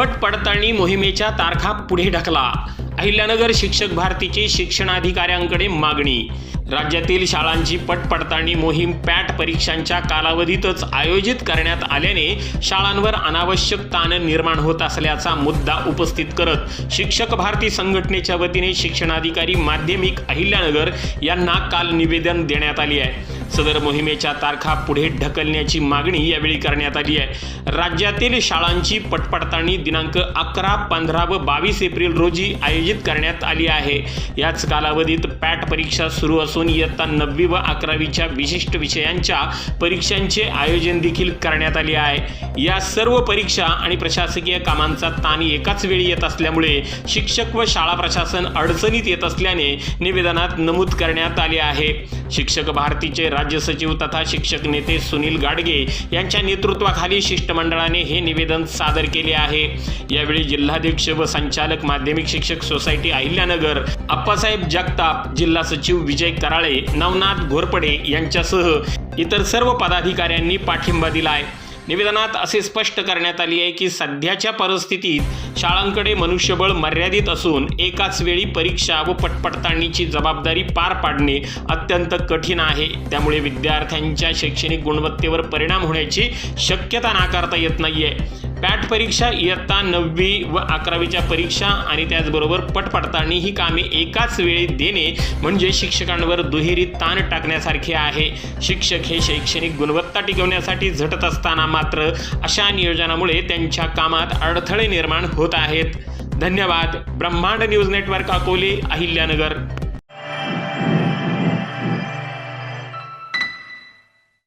पट पडताळणी मोहिमेच्या तारखा पुढे ढकला. अहिल्यानगर शिक्षक भारतीची शिक्षणाधिकाऱ्यांकडे मागणी. राज्यातील शाळांची पट पडताळणी मोहीम पॅट परीक्षांच्या कालावधीतच आयोजित करण्यात आल्याने शाळांवर अनावश्यक ताण निर्माण होत असल्याचा मुद्दा उपस्थित करत शिक्षक भारती संघटनेच्या वतीने शिक्षणाधिकारी माध्यमिक अहिल्यानगर यांना काल निवेदन देण्यात आले आहे. सदर मोहिमेच्या तारखा पुढे ढकलण्याची मागणी यावेळी करण्यात आली आहे. राज्यातील शाळांची पट पडताळणी दिनांक 11, 15 व 22 एप्रिल रोजी आयोजित करण्यात आली आहे. याच कालावधीत पॅट परीक्षा सुरू असून इयत्ता 9वी व 11वीच्या विशिष्ट विषयांच्या परीक्षांचे आयोजन देखील करण्यात आले आहे. या सर्व परीक्षा आणि प्रशासकीय कामांचा ताण एकाच वेळी येत असल्यामुळे शिक्षक व शाळा प्रशासन अडचणीत येत असल्याने निवेदनात नमूद करण्यात आले आहे. शिक्षक भारतीचे राज्य सचिव तथा शिक्षक नेते सुनील गाडगे यांच्या नेतृत्वाखाली शिष्टमंडळाने हे निवेदन सादर केले आहे. यावेळी जिल्हाध्यक्ष व संचालक माध्यमिक शिक्षक सोसायटी अहिल्यानगर अप्पासाहेब जगताप, जिल्हा सचिव विजय कराळे, नवनाथ घोरपडे यांच्यासह इतर सर्व पदाधिकाऱ्यांनी पाठिंबा दिला आहे. निवेदनात असे स्पष्ट करण्यात आले आहे की सध्याच्या परिस्थितीत शाळांकडे मनुष्यबळ मर्यादित असून एकाच वेळी परीक्षा व पटपडताळणीची जबाबदारी पार पाडणे अत्यंत कठीण आहे. त्यामुळे विद्यार्थ्यांच्या शैक्षणिक गुणवत्तेवर परिणाम होण्याची शक्यता नाकारता येत नाहीये. पॅट परीक्षा, इयत्ता 9वी व 11वीच्या परीक्षा आणि त्याचबरोबर पटपडताळणी ही कामे एकाच वेळी देणे म्हणजे शिक्षकांवर दुहेरी ताण टाकण्यासारखे आहे. शिक्षक हे शैक्षणिक गुणवत्ता टिकवण्यासाठी झटत असताना मात्र अशा नियोजनामुळे त्यांच्या कामात अडथळे निर्माण होत आहेत. धन्यवाद. ब्रह्मांड न्यूज नेटवर्क, अकोले, अहिल्यानगर.